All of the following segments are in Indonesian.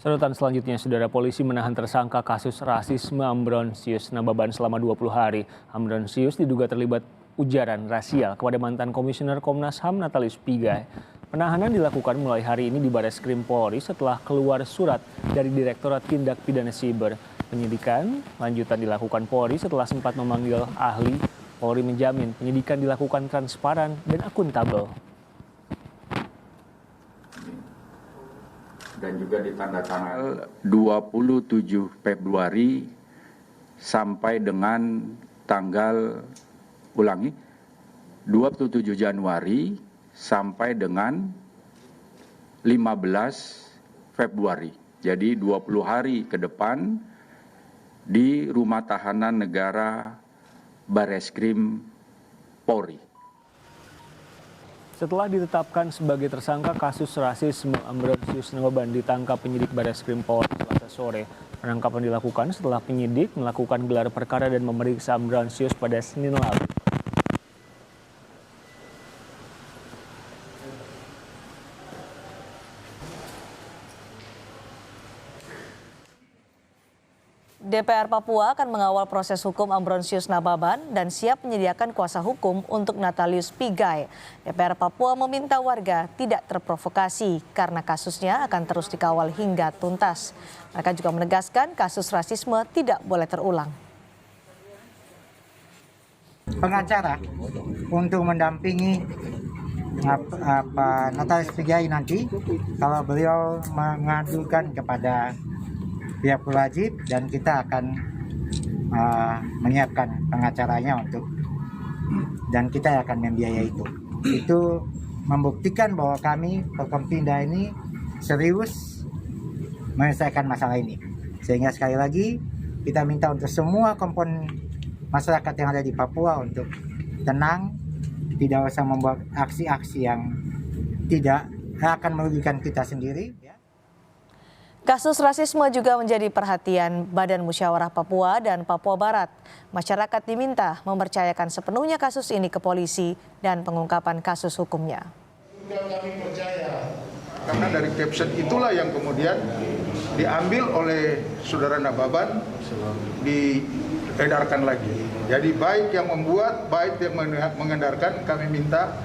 Sorotan selanjutnya, saudara, polisi menahan tersangka kasus rasisme Ambrosius Nababan selama 20 hari. Ambrosius diduga terlibat ujaran rasial kepada mantan Komisioner Komnas HAM Natalius Pigai. Penahanan dilakukan mulai hari ini di Bareskrim Polri setelah keluar surat dari Direktorat Tindak Pidana Siber. Penyidikan lanjutan dilakukan Polri setelah sempat memanggil ahli. Polri menjamin penyidikan dilakukan transparan dan akuntabel. Dan juga ditandatangani 27 Februari sampai dengan tanggal 27 Januari sampai dengan 15 Februari. Jadi 20 hari ke depan di Rumah Tahanan Negara Bareskrim Polri. Setelah ditetapkan sebagai tersangka kasus rasisme, Ambrosius Nababan ditangkap penyidik Bareskrim Polri Selasa sore. Penangkapan dilakukan setelah penyidik melakukan gelar perkara dan memeriksa Ambrosius pada Senin lalu. DPR Papua akan mengawal proses hukum Ambrosius Nababan dan siap menyediakan kuasa hukum untuk Natalius Pigai. DPR Papua meminta warga tidak terprovokasi karena kasusnya akan terus dikawal hingga tuntas. Mereka juga menegaskan kasus rasisme tidak boleh terulang. Pengacara untuk mendampingi Natalius Pigai nanti kalau beliau mengadukan kepada pihak berwajib, dan kita akan menyiapkan pengacaranya dan kita akan membiayai itu. Itu membuktikan bahwa kami Forkompinda ini serius menyelesaikan masalah ini. Sehingga sekali lagi kita minta untuk semua komponen masyarakat yang ada di Papua untuk tenang, tidak usah membuat aksi-aksi yang tidak akan merugikan kita sendiri. Kasus rasisme juga menjadi perhatian Badan Musyawarah Papua dan Papua Barat. Masyarakat diminta mempercayakan sepenuhnya kasus ini ke polisi dan pengungkapan kasus hukumnya. Kami percaya, karena dari caption itulah yang kemudian diambil oleh saudara Nababan, diedarkan lagi. Jadi baik yang membuat, baik yang mengedarkan, kami minta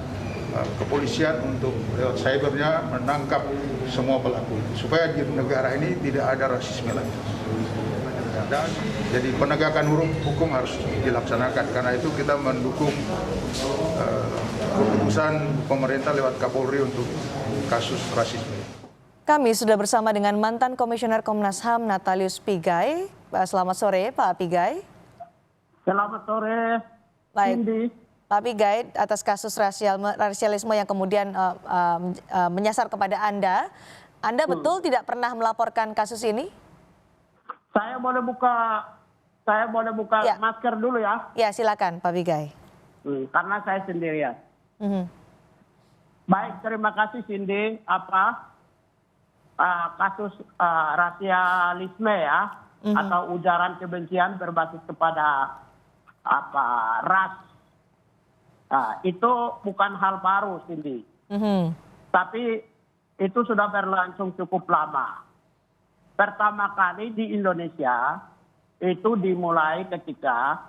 kepolisian untuk lewat cybernya menangkap semua pelaku supaya di negara ini tidak ada rasisme lagi. Dan jadi penegakan hukum harus dilaksanakan, karena itu kita mendukung keputusan pemerintah lewat Kapolri untuk kasus rasisme. Kami sudah bersama dengan mantan Komisioner Komnas HAM Natalius Pigai. Selamat sore Pak Pigai. Selamat sore, Baik. Pak Pigai, atas kasus rasialisme yang kemudian menyasar kepada Anda betul tidak pernah melaporkan kasus ini? Saya boleh buka ya, masker dulu ya? Ya, silakan Pak Pigai. Karena saya sendirian. Baik, terima kasih Cindy. Kasus rasialisme ya, atau ujaran kebencian berbasis kepada ras. Itu bukan hal baru, Cindy. Tapi itu sudah berlangsung cukup lama. Pertama kali di Indonesia itu dimulai ketika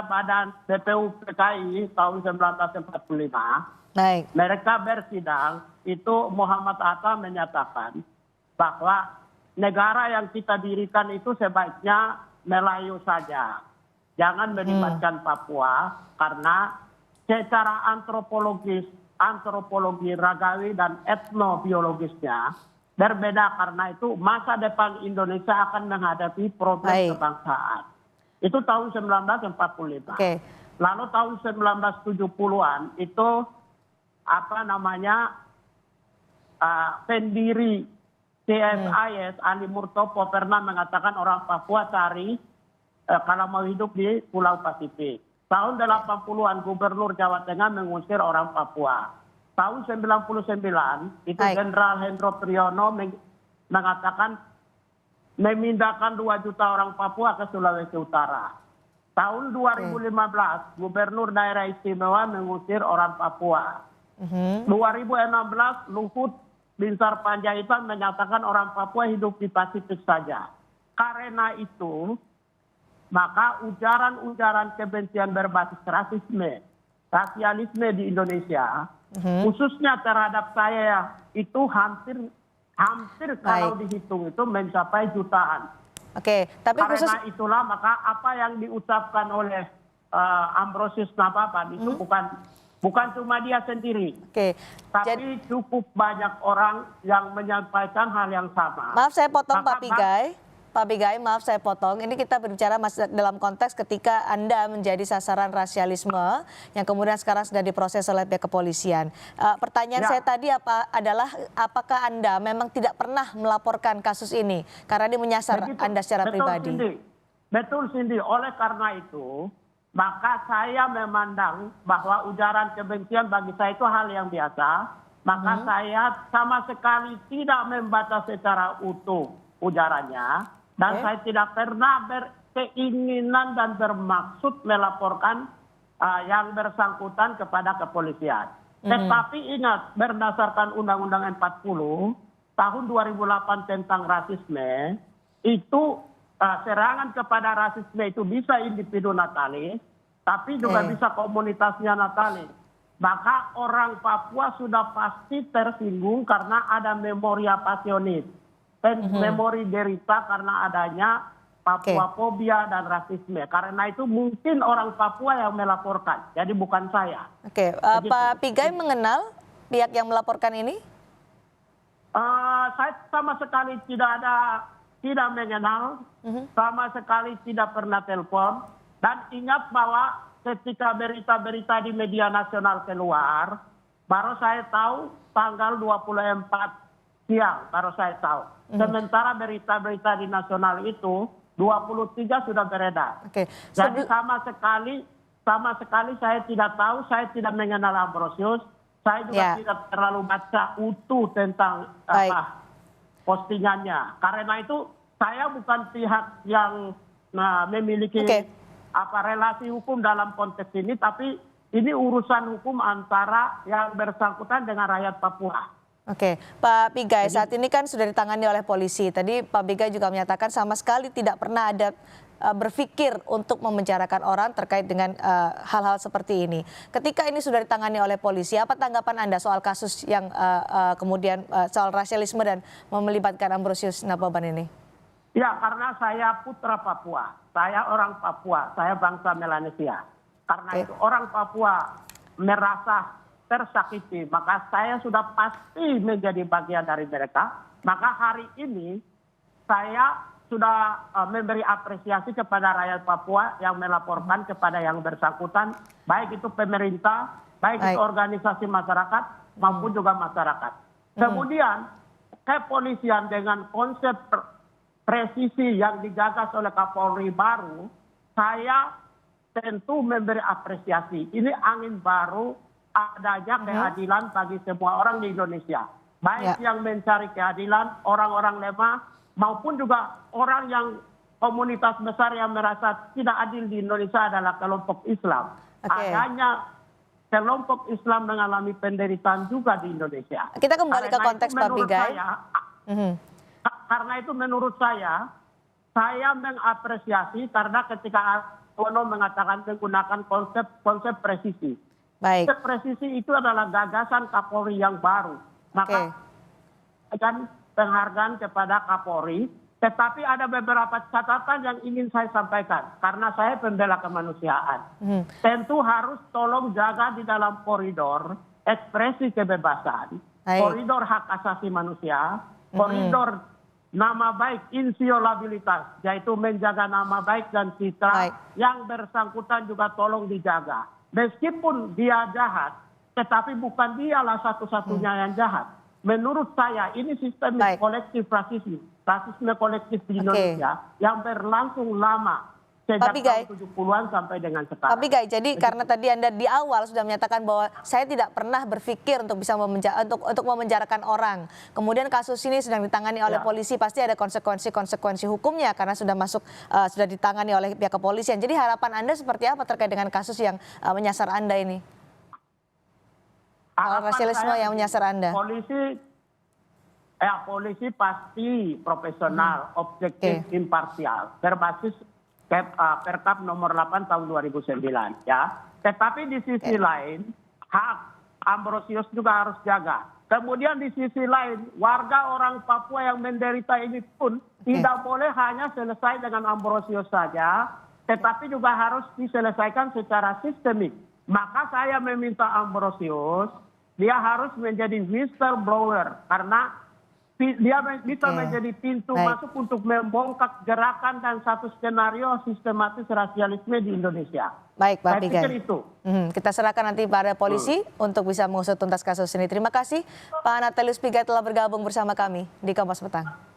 Badan BPUPKI tahun 1945, mereka bersidang, itu Muhammad Atta menyatakan bahwa negara yang kita dirikan itu sebaiknya Melayu saja. Jangan melibatkan Papua, karena secara antropologi ragawi dan etnobiologisnya berbeda, karena itu masa depan Indonesia akan menghadapi problem kebangsaan. Itu tahun 1945. Lalu tahun 1970-an itu pendiri CSIS Ali Murtopo pernah mengatakan orang Papua cari kalau mau hidup di Pulau Pasifik. Tahun 80-an Gubernur Jawa Tengah mengusir orang Papua. Tahun 99 itu Jenderal Hendro Priyono mengatakan memindahkan 2 juta orang Papua ke Sulawesi Utara. Tahun 2015 Gubernur Daerah Istimewa mengusir orang Papua. 2016 Luhut Binsar Panjaitan menyatakan orang Papua hidup di Pasifik saja. Karena itu, maka ujaran-ujaran kebencian berbasis rasialisme di Indonesia, khususnya terhadap saya itu hampir kalau dihitung itu mencapai jutaan. Oke, tapi Karena itulah maka apa yang diucapkan oleh Ambrosius Nababan itu bukan cuma dia sendiri, oke. tapi cukup banyak orang yang menyampaikan hal yang sama. Maaf saya potong Maka, Pak Pigai. Pak Pigai, maaf saya potong. Ini kita berbicara masih dalam konteks ketika Anda menjadi sasaran rasialisme yang kemudian sekarang sudah diproses oleh pihak kepolisian. Pertanyaan saya tadi adalah apakah Anda memang tidak pernah melaporkan kasus ini karena dia menyasar Anda secara pribadi? Betul Cindy. Oleh karena itu, maka saya memandang bahwa ujaran kebencian bagi saya itu hal yang biasa. Maka saya sama sekali tidak membaca secara utuh ujarannya. Dan saya tidak pernah berkeinginan dan bermaksud melaporkan yang bersangkutan kepada kepolisian. Tetapi ingat, berdasarkan Undang-Undang 40 tahun 2008 tentang rasisme, itu serangan kepada rasisme itu bisa individu natalis, tapi juga bisa komunitasnya natalis. Maka orang Papua sudah pasti tersinggung karena ada memoria pasionis. Memori derita karena adanya Papuafobia dan rasisme. Karena itu mungkin orang Papua yang melaporkan, jadi bukan saya. Oke, Pak Pigai mengenal pihak yang melaporkan ini? Saya sama sekali tidak mengenal, sama sekali tidak pernah telepon. Dan ingat bahwa ketika berita-berita di media nasional keluar, baru saya tahu tanggal 24 siang, baru saya tahu. Sementara berita-berita di nasional itu 23 sudah beredar. Jadi sama sekali saya tidak tahu, saya tidak mengenal Ambrosius. Saya juga tidak terlalu baca utuh tentang postingannya. Karena itu saya bukan pihak yang memiliki relasi hukum dalam konteks ini, tapi ini urusan hukum antara yang bersangkutan dengan rakyat Papua. Oke, Pak Pigai, saat ini kan sudah ditangani oleh polisi. Tadi Pak Pigai juga menyatakan sama sekali tidak pernah ada berpikir untuk memenjarakan orang terkait dengan hal-hal seperti ini. Ketika ini sudah ditangani oleh polisi, apa tanggapan Anda soal kasus yang kemudian soal rasialisme dan melibatkan Ambrosius Nababan ini? Ya, karena saya putra Papua, saya orang Papua, saya bangsa Melanesia. Karena itu orang Papua merasa tersakiti, maka saya sudah pasti menjadi bagian dari mereka. Maka hari ini saya sudah memberi apresiasi kepada rakyat Papua yang melaporkan kepada yang bersangkutan, baik itu pemerintah, baik itu organisasi masyarakat maupun juga masyarakat. Kemudian kepolisian dengan konsep presisi yang digagas oleh Kapolri baru, saya tentu memberi apresiasi. Ini angin baru adanya keadilan bagi semua orang di Indonesia. Baik yang mencari keadilan, orang-orang lemah, maupun juga orang yang komunitas besar yang merasa tidak adil di Indonesia adalah kelompok Islam. Adanya kelompok Islam mengalami penderitaan juga di Indonesia. Kita kembali ke konteks Pak Pigai. Karena itu menurut saya mengapresiasi karena ketika Ono mengatakan menggunakan konsep presisi. Baik. Presisi itu adalah gagasan Kapolri yang baru. Maka akan penghargaan kepada Kapolri. Tetapi ada beberapa catatan yang ingin saya sampaikan. Karena saya pembela kemanusiaan. Tentu harus tolong jaga di dalam koridor ekspresi kebebasan. Koridor hak asasi manusia. Koridor nama baik, inviolabilitas. Yaitu menjaga nama baik dan citra yang bersangkutan juga tolong dijaga. Meskipun dia jahat, tetapi bukan dialah satu-satunya yang jahat. Menurut saya ini sistem kolektif rasisme kolektif di Indonesia yang berlangsung lama. Sejak tahun 70-an sampai dengan sekarang. Pak Pigai, jadi karena tadi Anda di awal sudah menyatakan bahwa saya tidak pernah berpikir untuk bisa untuk memenjarakan orang. Kemudian kasus ini sedang ditangani oleh polisi, pasti ada konsekuensi hukumnya karena sudah sudah ditangani oleh pihak kepolisian. Jadi harapan Anda seperti apa terkait dengan kasus yang menyasar Anda ini? Rasialisme yang menyasar Anda. polisi pasti profesional, objektif, imparsial, berbasis Perkap nomor 8 tahun 2009 ya. Tetapi di sisi lain hak Ambrosius juga harus jaga. Kemudian di sisi lain warga orang Papua yang menderita ini pun tidak boleh hanya selesai dengan Ambrosius saja, tetapi juga harus diselesaikan secara sistemik. Maka saya meminta Ambrosius dia harus menjadi whistleblower karena dia bisa menjadi pintu masuk untuk membongkar gerakan dan satu skenario sistematis rasialisme di Indonesia. Baik, Pak Pigai. Saya pikir itu. Kita serahkan nanti pada polisi untuk bisa mengusut tuntas kasus ini. Terima kasih Pak Natalius Pigai telah bergabung bersama kami di Kompas Petang.